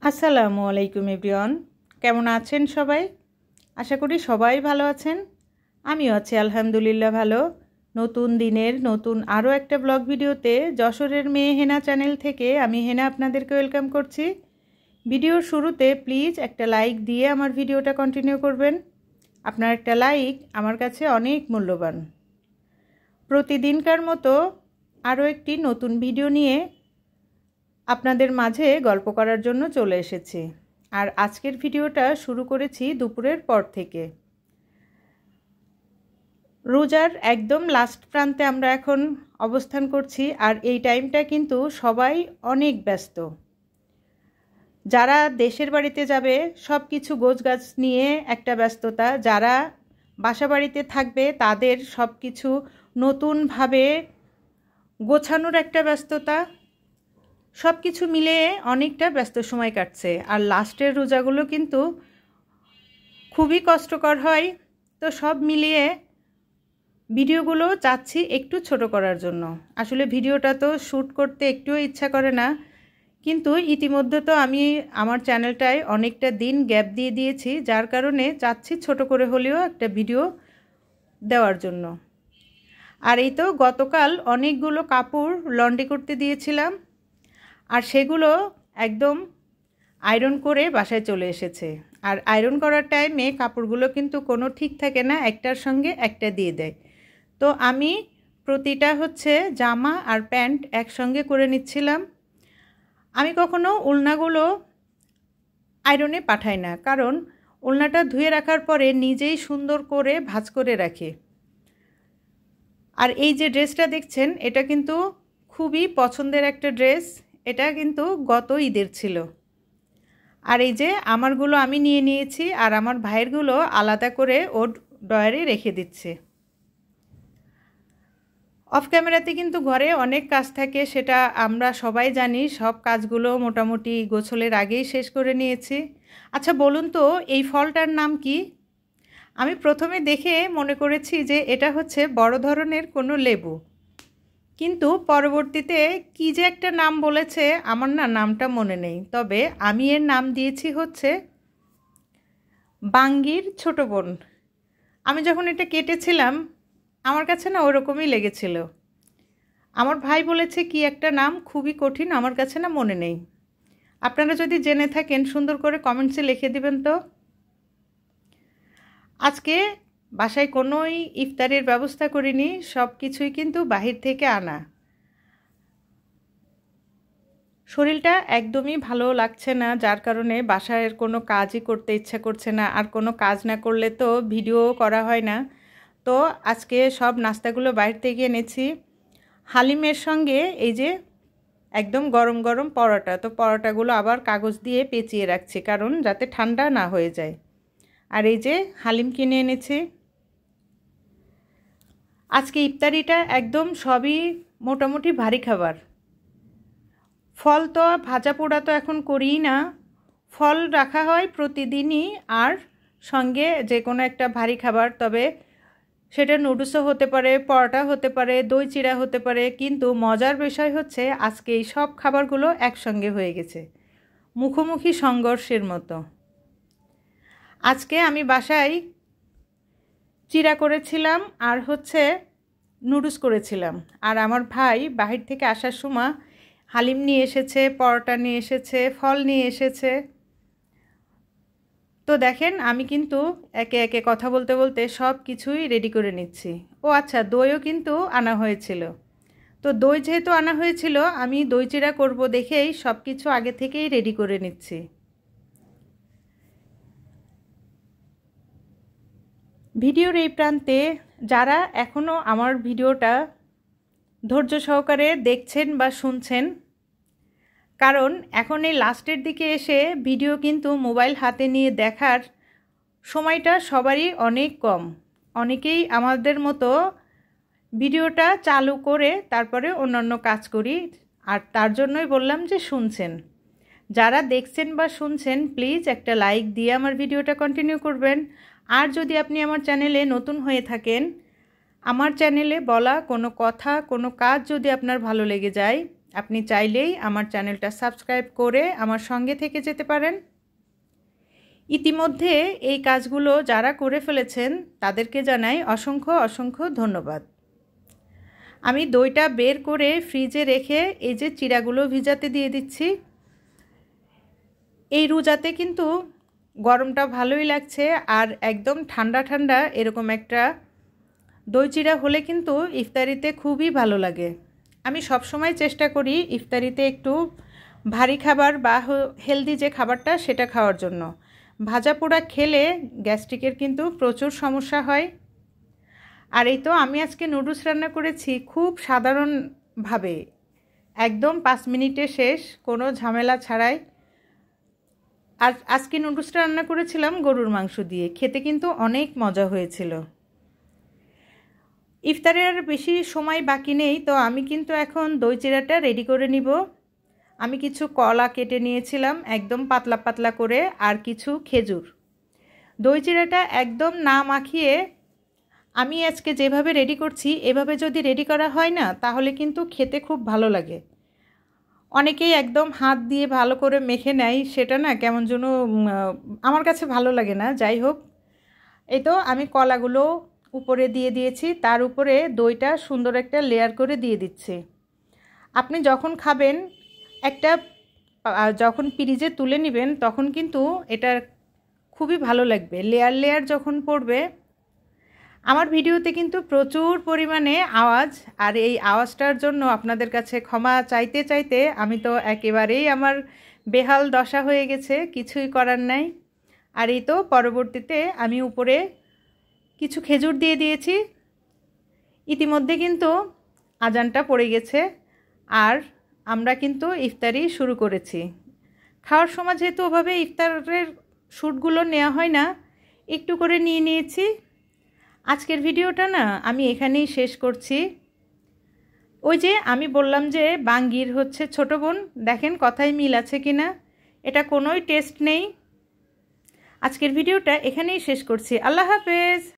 আসসালামু আলাইকুম এভরিওয়ান, কেমন আছেন সবাই? আশা করি সবাই ভালো আছেন। আমিও আছি আলহামদুলিল্লাহ ভালো। নতুন দিনের নতুন আরও একটা ব্লগ ভিডিওতে যশোরের মেয়ে হেনা চ্যানেল থেকে আমি হেনা আপনাদেরকে ওয়েলকাম করছি। ভিডিওর শুরুতে প্লিজ একটা লাইক দিয়ে আমার ভিডিওটা কন্টিনিউ করবেন। আপনার একটা লাইক আমার কাছে অনেক মূল্যবান। প্রতিদিনকার মতো আরও একটি নতুন ভিডিও নিয়ে আপনাদের মাঝে গল্প করার জন্য চলে এসেছি। আর আজকের ভিডিওটা শুরু করেছি দুপুরের পর থেকে। রোজার একদম লাস্ট প্রান্তে আমরা এখন অবস্থান করছি, আর এই টাইমটা কিন্তু সবাই অনেক ব্যস্ত। যারা দেশের বাড়িতে যাবে সব কিছু গোছগাছ নিয়ে একটা ব্যস্ততা, যারা বাসা বাড়িতে থাকবে তাদের সব কিছু নতুনভাবে গোছানোর একটা ব্যস্ততা, সব কিছু মিলিয়ে অনেকটা ব্যস্ত সময় কাটছে। আর লাস্টের রোজাগুলো কিন্তু খুবই কষ্টকর হয়। তো সব মিলিয়ে ভিডিওগুলো চাচ্ছি একটু ছোট করার জন্য। আসলে ভিডিওটা তো শ্যুট করতে একটুও ইচ্ছা করে না, কিন্তু ইতিমধ্যে তো আমি আমার চ্যানেলটায় অনেকটা দিন গ্যাপ দিয়ে দিয়েছি, যার কারণে চাচ্ছি ছোট করে হলেও একটা ভিডিও দেওয়ার জন্য। আর এই তো গতকাল অনেকগুলো কাপড় লন্ড্রি করতে দিয়েছিলাম, আর সেগুলো একদম আয়রন করে বাসায় চলে এসেছে। আর আয়রন করার টাইমে কাপড়গুলো কিন্তু কোনো ঠিক থাকে না, একটার সঙ্গে একটা দিয়ে দেয়। তো আমি প্রতিটা জামা আর প্যান্ট একসঙ্গে করে নিচ্ছিলাম। আমি কখনো উলনাগুলো আয়রনে পাঠাই না, কারণ উলনাটা ধুয়ে রাখার পরে নিজেই সুন্দর করে ভাঁজ করে রাখি। আর এই যে ড্রেসটা দেখছেন, এটা কিন্তু খুবই পছন্দের একটা ড্রেস। এটা কিন্তু গত ঈদের ছিল। আর এই যে আমারগুলো আমি নিয়ে নিয়েছি, আর আমার ভাইয়েরগুলো আলাদা করে ওর ডয়ারে রেখে দিচ্ছে। অফ ক্যামেরাতে কিন্তু ঘরে অনেক কাজ থাকে, সেটা আমরা সবাই জানি। সব কাজগুলো মোটামুটি গোছলের আগেই শেষ করে নিয়েছি। আচ্ছা বলুন তো, এই ফলটার নাম কি? আমি প্রথমে দেখে মনে করেছি যে এটা বড় ধরনের কোনো লেবু, কিন্তু পরবর্তীতে কি যে একটা নাম বলেছে, আমার নামটা মনে নেই। তবে আমি এর নাম দিয়েছি বাঙ্গির ছোট বোন। আমি যখন এটা কেটেছিলাম আমার কাছে ওরকমই লেগেছিল। আমার ভাই বলেছে কি একটা নাম, খুবই কঠিন, আমার কাছে মনে নেই। আপনারা যদি জেনে থাকেন সুন্দর করে কমেন্টসে লিখে দিবেন তো। আজকে বাসায় কোনোই ইফতারের ব্যবস্থা করিনি, সব কিছুই কিন্তু বাহির থেকে আনা। শরীরটা একদমই ভালো লাগছে না, যার কারণে বাসায় কোনো কাজই করতে ইচ্ছা করছে না। আর কোনো কাজ না করলে তো ভিডিও করা হয় না। তো আজকে সব নাস্তাগুলো বাইরে থেকে এনেছি। হালিমের সঙ্গে এই যে একদম গরম গরম পরোটা, তো পরোটাগুলো আবার কাগজ দিয়ে পেঁচিয়ে রাখছি, কারণ যাতে ঠান্ডা না হয়ে যায়। আর এই যে হালিম কিনে এনেছি। আজকে ইফতারিটা একদম সবই মোটামুটি ভারী খাবার। ফল তো ভাজা পোড়া তো এখন করিই না, ফল রাখা হয় প্রতিদিনই। আর সঙ্গে যে কোনো একটা ভারী খাবার, তবে সেটা নুডলসও হতে পারে, পরোটা হতে পারে, দই চিড়া হতে পারে। কিন্তু মজার বিষয় আজকে এই সব খাবারগুলো একসঙ্গে হয়ে গেছে, মুখোমুখি সংঘর্ষের মতো। আজকে আমি বাসায় চিড়া করেছিলাম আর নুডলস করেছিলাম। আর আমার ভাই বাহির থেকে আসার সময় হালিম নিয়ে এসেছে, পরোটা নিয়ে এসেছে, ফল নিয়ে এসেছে। তো দেখেন আমি কিন্তু একে একে কথা বলতে বলতে সব কিছুই রেডি করে নিচ্ছি। ও আচ্ছা, দইও কিন্তু আনা হয়েছিল। তো দই যেহেতু আনা হয়েছিল, আমি দই চিড়া করব দেখেই সব কিছু আগে থেকেই রেডি করে নিচ্ছি। ভিডিওর এই প্রান্তে যারা এখনও আমার ভিডিওটা ধৈর্য সহকারে দেখছেন বা শুনছেন, কারণ এখন এই লাস্টের দিকে এসে ভিডিও কিন্তু মোবাইল হাতে নিয়ে দেখার সময়টা সবারই অনেক কম। অনেকেই আমাদের মতো ভিডিওটা চালু করে তারপরে অন্যান্য কাজ করি। আর তার জন্যই বললাম যে শুনছেন। যারা দেখছেন বা শুনছেন প্লিজ একটা লাইক দিয়ে আমার ভিডিওটা কন্টিনিউ করবেন। আর যদি আপনি আমার চ্যানেলে নতুন হয়ে থাকেন, আমার চ্যানেলে বলা কোনো কথা, কোনো কাজ যদি আপনার ভালো লেগে যায়, আপনি চাইলেই আমার চ্যানেলটা সাবস্ক্রাইব করে আমার সঙ্গে থেকে যেতে পারেন। ইতিমধ্যে এই কাজগুলো যারা করে ফেলেছেন তাদেরকে জানাই অসংখ্য অসংখ্য ধন্যবাদ। আমি দইটা বের করে ফ্রিজে রেখে এই যে চিড়াগুলো ভিজাতে দিয়ে দিচ্ছি। এই রোজাতে কিন্তু গরমটা ভালোই লাগছে, আর একদম ঠান্ডা ঠান্ডা এরকম একটা দই চিড়া হলে কিন্তু ইফতারিতে খুবই ভালো লাগে। আমি সবসময় চেষ্টা করি ইফতারিতে একটু ভারী খাবার বা হেলদি যে খাবারটা সেটা খাওয়ার জন্য। ভাজা পোড়া খেলে গ্যাস্ট্রিকের কিন্তু প্রচুর সমস্যা হয়। আর এই তো আমি আজকে নুডলস রান্না করেছি খুব সাধারণভাবে, একদম 5 মিনিটে শেষ, কোনো ঝামেলা ছাড়াই। আর আজকে নুডলসটা রান্না করেছিলাম গরুর মাংস দিয়ে, খেতে কিন্তু অনেক মজা হয়েছিল। ইফতারের আর বেশি সময় বাকি নেই, তো আমি কিন্তু এখন দই চিড়াটা রেডি করে নিব। আমি কিছু কলা কেটে নিয়েছিলাম একদম পাতলা পাতলা করে, আর কিছু খেজুর। দই চিড়াটা একদম না মাখিয়ে আমি আজকে যেভাবে রেডি করছি এভাবে যদি রেডি করা হয় না, তাহলে কিন্তু খেতে খুব ভালো লাগে। অনেকেই একদম হাত দিয়ে ভালো করে মেখে নেয়, সেটা না কেমন যেন আমার কাছে ভালো লাগে না। যাই হোক, এই তো আমি কলাগুলো উপরে দিয়ে দিয়েছি, তার উপরে দইটা সুন্দর একটা লেয়ার করে দিয়ে দিচ্ছি। আপনি যখন খাবেন যখন ফ্রিজে তুলে নেবেন তখন কিন্তু এটা খুবই ভালো লাগবে, লেয়ার লেয়ার যখন পড়বে। আমার ভিডিওতে কিন্তু প্রচুর পরিমাণে আওয়াজ, আর এই আওয়াজটার জন্য আপনাদের কাছে ক্ষমা চাইতে চাইতে আমি তো একেবারেই আমার বেহাল দশা হয়ে গেছে, কিছুই করার নাই। আর এই তো পরবর্তীতে আমি উপরে কিছু খেজুর দিয়ে দিয়েছি। ইতিমধ্যে কিন্তু আজানটা পড়ে গেছে, আর আমরা কিন্তু ইফতারি শুরু করেছি। খাওয়ার সময় যেহেতু ওভাবে ইফতারের শ্যুটগুলো নেওয়া হয় না, একটু করে নিয়ে নিয়েছি। আজকের ভিডিওটা না আমি এখানেই শেষ করছি। ওই যে আমি বললাম যে বাঙ্গির হচ্ছে ছোট বোন, দেখেন কথায় মিল আছে কিনা, এটা কোনোই টেস্ট নেই। আজকের ভিডিওটা এখানেই শেষ করছি। আল্লাহ হাফেজ।